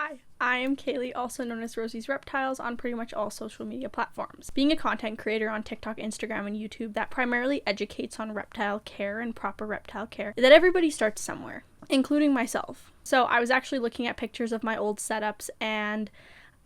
Hi, I am Kaylee, also known as Rosie's Reptiles on pretty much all social media platforms. Being a content creator on TikTok, Instagram, and YouTube that primarily educates on reptile care and proper reptile care, that everybody starts somewhere, including myself. So I was actually looking at pictures of my old setups and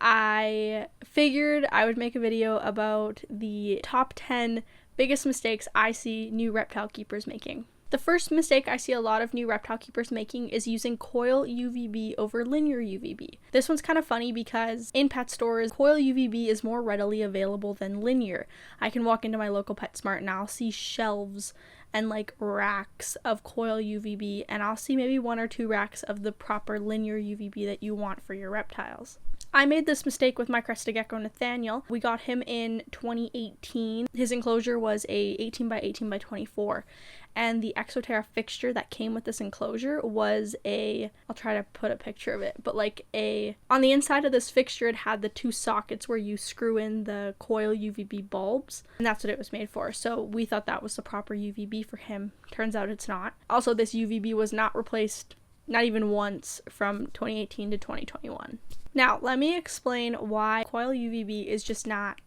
I figured I would make a video about the top 10 biggest mistakes I see new reptile keepers making. The first mistake I see a lot of new reptile keepers making is using coil UVB over linear UVB. This one's kind of funny because in pet stores, coil UVB is more readily available than linear. I can walk into my local PetSmart and I'll see shelves and like racks of coil UVB, and I'll see maybe 1 or 2 racks of the proper linear UVB that you want for your reptiles. I made this mistake with my crested gecko Nathaniel. We got him in 2018. His enclosure was a 18 by 18 by 24. And the Exoterra fixture that came with this enclosure was I'll try to put a picture of it, but on the inside of this fixture it had the 2 sockets where you screw in the coil UVB bulbs, and that's what it was made for. So we thought that was the proper UVB for him. Turns out it's not. Also, this UVB was not replaced, not even once, from 2018 to 2021. Now, let me explain why coil UVB is just not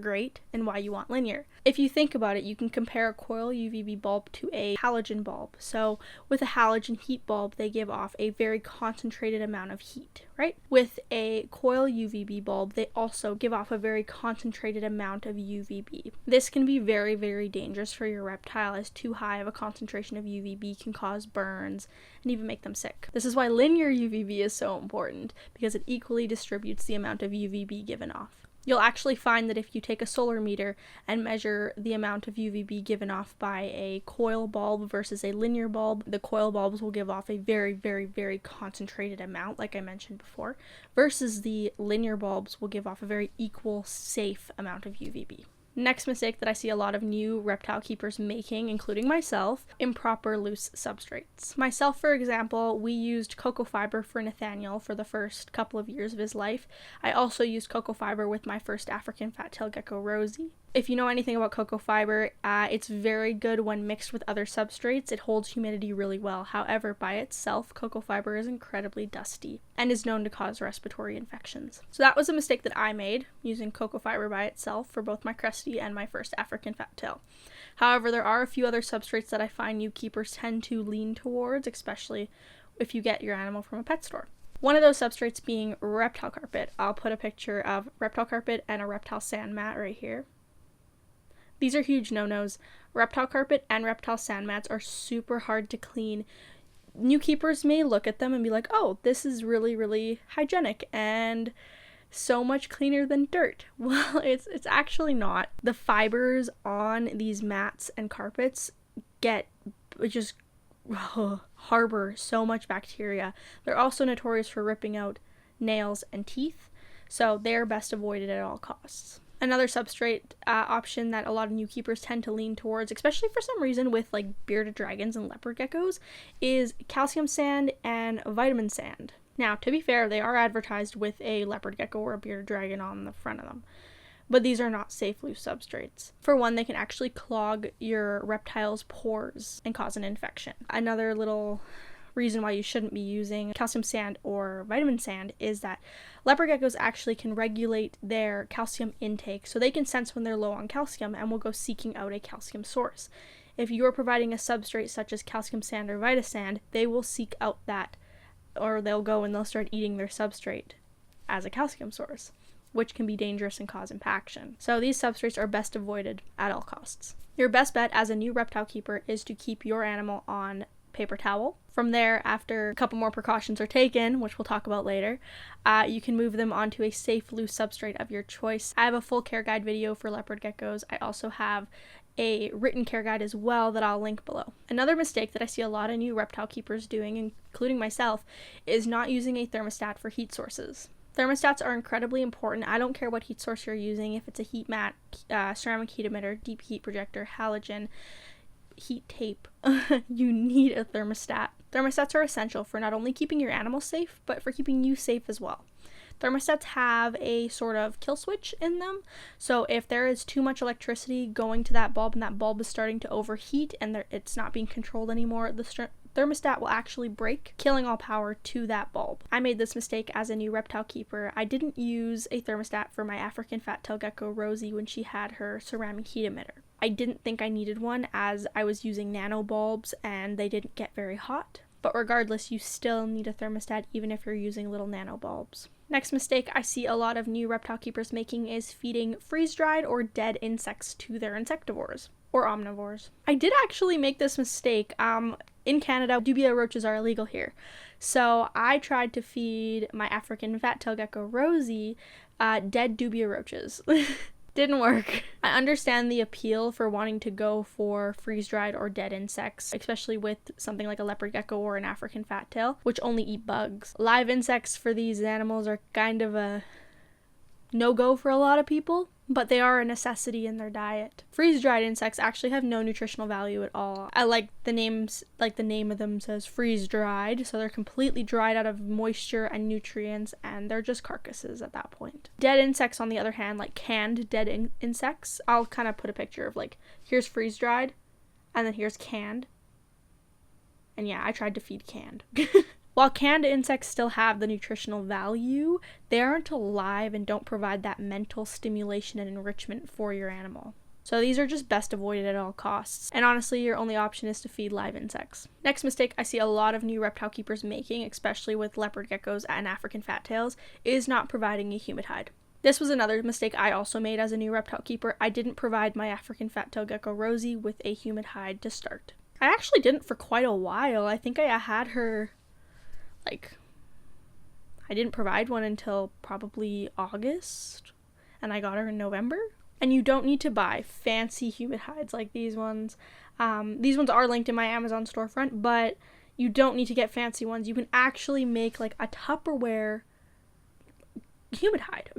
great and why you want linear. If you think about it, you can compare a coil UVB bulb to a halogen bulb. So with a halogen heat bulb, they give off a very concentrated amount of heat, right? With a coil UVB bulb, they also give off a very concentrated amount of UVB. This can be very, very dangerous for your reptile, as too high of a concentration of UVB can cause burns and even make them sick. This is why linear UVB is so important, because it equally distributes the amount of UVB given off. You'll actually find that if you take a solar meter and measure the amount of UVB given off by a coil bulb versus a linear bulb, the coil bulbs will give off a very, very, very concentrated amount, like I mentioned before, versus the linear bulbs will give off a very equal, safe amount of UVB. Next mistake that I see a lot of new reptile keepers making, including myself, improper loose substrates. Myself, for example, we used cocoa fiber for Nathaniel for the first couple of years of his life. I also used cocoa fiber with my first African fat-tailed gecko, Rosie. If you know anything about cocoa fiber, it's very good when mixed with other substrates. It holds humidity really well. However, by itself, cocoa fiber is incredibly dusty and is known to cause respiratory infections. So that was a mistake that I made, using cocoa fiber by itself for both my cresty and my first African fat tail. However, there are a few other substrates that I find new keepers tend to lean towards, especially if you get your animal from a pet store. One of those substrates being reptile carpet. I'll put a picture of reptile carpet and a reptile sand mat right here. These are huge no-nos. Reptile carpet and reptile sand mats are super hard to clean. New keepers may look at them and be like, oh, this is really, really hygienic and so much cleaner than dirt. Well, it's actually not. The fibers on these mats and carpets harbor so much bacteria. They're also notorious for ripping out nails and teeth, so they're best avoided at all costs. Another substrate option that a lot of new keepers tend to lean towards, especially for some reason with like bearded dragons and leopard geckos, is calcium sand and vitamin sand. Now, to be fair, they are advertised with a leopard gecko or a bearded dragon on the front of them, but these are not safe loose substrates. For one, they can actually clog your reptile's pores and cause an infection. Another little reason why you shouldn't be using calcium sand or vitamin sand is that leopard geckos actually can regulate their calcium intake, so they can sense when they're low on calcium and will go seeking out a calcium source. If you are providing a substrate such as calcium sand or vitasand, they will seek out that, or they'll go and they'll start eating their substrate as a calcium source, which can be dangerous and cause impaction. So these substrates are best avoided at all costs. Your best bet as a new reptile keeper is to keep your animal on paper towel. From there, after a couple more precautions are taken, which we'll talk about later, you can move them onto a safe loose substrate of your choice. I have a full care guide video for leopard geckos. I also have a written care guide as well that I'll link below. Another mistake that I see a lot of new reptile keepers doing, including myself, is not using a thermostat for heat sources. Thermostats are incredibly important. I don't care what heat source you're using, if it's a heat mat, ceramic heat emitter, deep heat projector, halogen, heat tape, you need a thermostat. Thermostats are essential for not only keeping your animal safe, but for keeping you safe as well. Thermostats have a sort of kill switch in them, so if there is too much electricity going to that bulb and that bulb is starting to overheat and it's not being controlled anymore, the thermostat will actually break, killing all power to that bulb. I made this mistake as a new reptile keeper. I didn't use a thermostat for my African fat-tailed gecko Rosie when she had her ceramic heat emitter. I didn't think I needed one as I was using nano bulbs and they didn't get very hot. But regardless, you still need a thermostat even if you're using little nano bulbs. Next mistake I see a lot of new reptile keepers making is feeding freeze-dried or dead insects to their insectivores or omnivores. I did actually make this mistake. In Canada, dubia roaches are illegal here. So I tried to feed my African fat-tailed gecko Rosie dead dubia roaches. Didn't work. I understand the appeal for wanting to go for freeze-dried or dead insects, especially with something like a leopard gecko or an African fat-tail, which only eat bugs. Live insects for these animals are kind of a no-go for a lot of people, but they are a necessity in their diet. Freeze-dried insects actually have no nutritional value at all. I like the names, like the name of them says freeze-dried, so they're completely dried out of moisture and nutrients, and they're just carcasses at that point. Dead insects, on the other hand, like canned dead insects, I'll kind of put a picture of like, here's freeze-dried, and then here's canned. And yeah, I tried to feed canned. While canned insects still have the nutritional value, they aren't alive and don't provide that mental stimulation and enrichment for your animal. So these are just best avoided at all costs. And honestly, your only option is to feed live insects. Next mistake I see a lot of new reptile keepers making, especially with leopard geckos and African fat-tails, is not providing a humid hide. This was another mistake I also made as a new reptile keeper. I didn't provide my African fat-tailed gecko Rosie with a humid hide to start. I actually didn't for quite a while. I think I had her I didn't provide one until probably August, and I got her in November. And you don't need to buy fancy humid hides like these ones. These ones are linked in my Amazon storefront, but you don't need to get fancy ones. You can actually make like a Tupperware humid hide.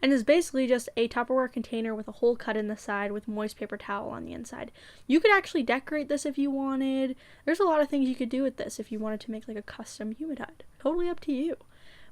And it's basically just a Tupperware container with a hole cut in the side with moist paper towel on the inside. You could actually decorate this if you wanted. There's a lot of things you could do with this if you wanted to make like a custom humid hide. Totally up to you.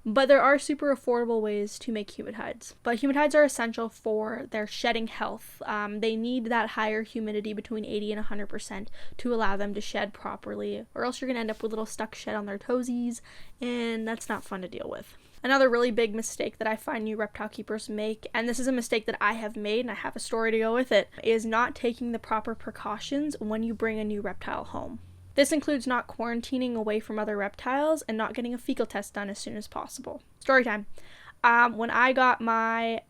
But there are super affordable ways to make humid hides. But humid hides are essential for their shedding health. They need that higher humidity between 80 and 100% to allow them to shed properly, or else you're going to end up with little stuck shed on their toesies, and that's not fun to deal with. Another really big mistake that I find new reptile keepers make, and this is a mistake that I have made and I have a story to go with it, is not taking the proper precautions when you bring a new reptile home. This includes not quarantining away from other reptiles and not getting a fecal test done as soon as possible. Story time. When I got my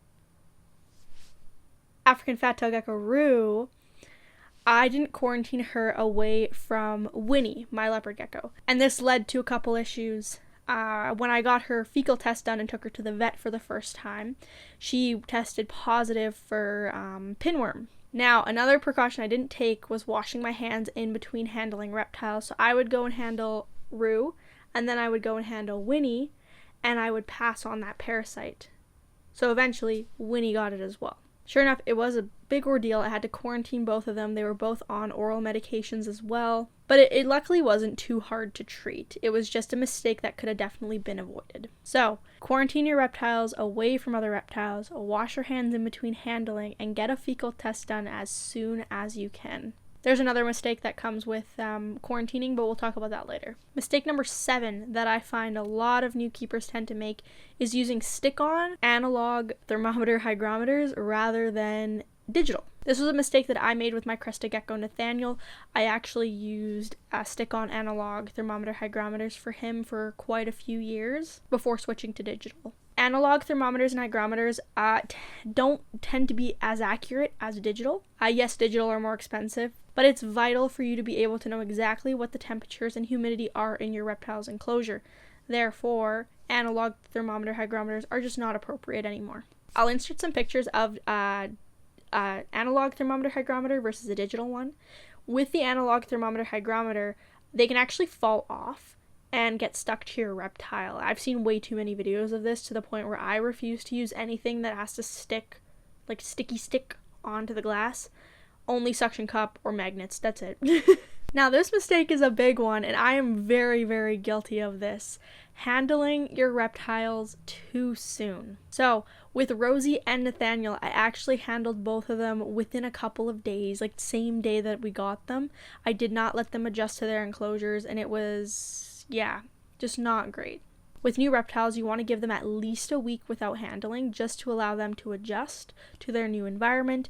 African fat-tailed gecko Rue, I didn't quarantine her away from Winnie, my leopard gecko. And this led to a couple issues. When I got her fecal test done and took her to the vet for the first time, she tested positive for pinworm. Now, another precaution I didn't take was washing my hands in between handling reptiles. So I would go and handle Rue, and then I would go and handle Winnie, and I would pass on that parasite. So eventually, Winnie got it as well. Sure enough, it was a big ordeal. I had to quarantine both of them. They were both on oral medications as well. But it luckily wasn't too hard to treat. It was just a mistake that could have definitely been avoided. So, quarantine your reptiles away from other reptiles, wash your hands in between handling, and get a fecal test done as soon as you can. There's another mistake that comes with quarantining, but we'll talk about that later. Mistake number 7 that I find a lot of new keepers tend to make is using stick-on analog thermometer hygrometers rather than digital. This was a mistake that I made with my crested gecko Nathaniel. I actually used stick-on analog thermometer hygrometers for him for quite a few years before switching to digital. Analog thermometers and hygrometers don't tend to be as accurate as digital. Yes, digital are more expensive, but it's vital for you to be able to know exactly what the temperatures and humidity are in your reptile's enclosure. Therefore, analog thermometer hygrometers are just not appropriate anymore. I'll insert some pictures of analog thermometer hygrometer versus a digital one. With the analog thermometer hygrometer, they can actually fall off and get stuck to your reptile. I've seen way too many videos of this to the point where I refuse to use anything that has to stick, like sticky stick onto the glass. Only suction cup or magnets, that's it. Now, this mistake is a big one, and I am very, very guilty of this. Handling your reptiles too soon. So, with Rosie and Nathaniel, I actually handled both of them within a couple of days, like same day that we got them. I did not let them adjust to their enclosures, and it was, yeah, just not great. With new reptiles, you want to give them at least a week without handling, just to allow them to adjust to their new environment.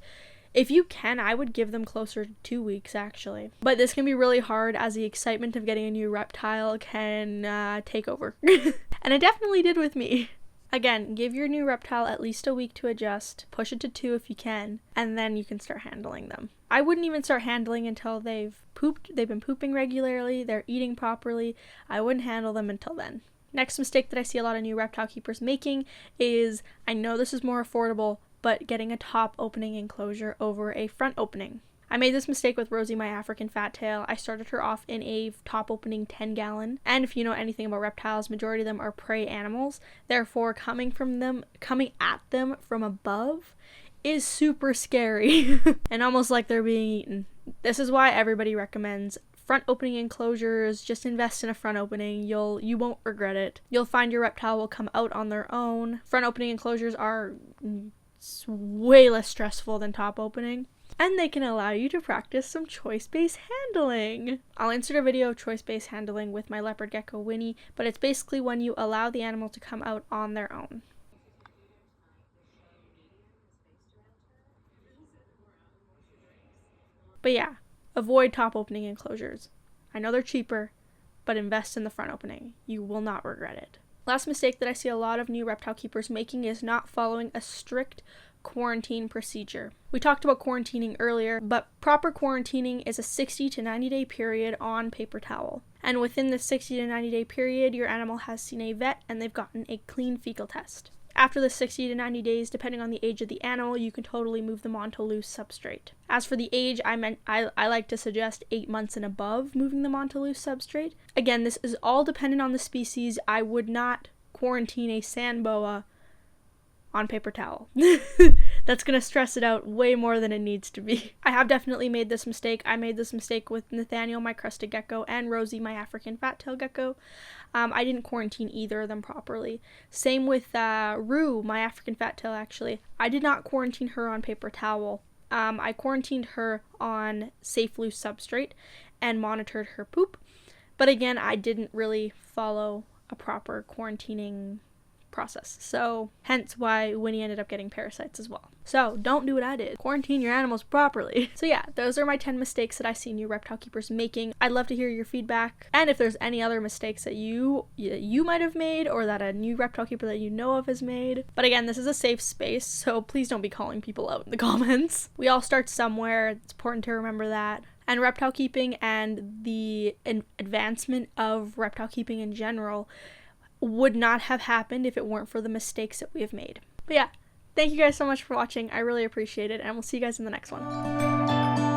If you can, I would give them closer to 2 weeks, actually. But this can be really hard, as the excitement of getting a new reptile can take over. And it definitely did with me. Again, give your new reptile at least a week to adjust, push it to 2 if you can, and then you can start handling them. I wouldn't even start handling until they've been pooping regularly, they're eating properly. I wouldn't handle them until then. Next mistake that I see a lot of new reptile keepers making is, I know this is more affordable, but getting a top opening enclosure over a front opening. I made this mistake with Rosie, my African fat tail. I started her off in a top opening 10-gallon, and if you know anything about reptiles, majority of them are prey animals. Therefore, coming at them from above is super scary and almost like they're being eaten. This is why everybody recommends front opening enclosures. Just invest in a front opening. You won't regret it. You'll find your reptile will come out on their own. Front opening enclosures are way less stressful than top opening, and they can allow you to practice some choice-based handling. I'll insert a video of choice-based handling with my leopard gecko Winnie, but it's basically when you allow the animal to come out on their own. But yeah, avoid top opening enclosures. I know they're cheaper, but invest in the front opening. You will not regret it. Last mistake that I see a lot of new reptile keepers making is not following a strict quarantine procedure. We talked about quarantining earlier, but proper quarantining is a 60 to 90 day period on paper towel. And within the 60 to 90 day period, your animal has seen a vet and they've gotten a clean fecal test. After the 60 to 90 days, depending on the age of the animal, you can totally move them onto loose substrate. As for the age, I like to suggest 8 months and above moving them onto loose substrate. Again, this is all dependent on the species. I would not quarantine a sand boa on paper towel. That's gonna stress it out way more than it needs to be. I have definitely made this mistake. I made this mistake with Nathaniel, my crested gecko, and Rosie, my African fat-tail gecko. I didn't quarantine either of them properly. Same with Rue, my African fat-tail, actually. I did not quarantine her on paper towel. I quarantined her on safe loose substrate and monitored her poop. But again, I didn't really follow a proper quarantining process. So hence why Winnie ended up getting parasites as well. So don't do what I did. Quarantine your animals properly. So yeah, those are my 10 mistakes that I see new reptile keepers making. I'd love to hear your feedback. And if there's any other mistakes that you might have made, or that a new reptile keeper that you know of has made. But again, this is a safe space, so please don't be calling people out in the comments. We all start somewhere. It's important to remember that. And reptile keeping and the advancement of reptile keeping in general would not have happened if it weren't for the mistakes that we have made. But yeah, thank you guys so much for watching. I really appreciate it, and we'll see you guys in the next one.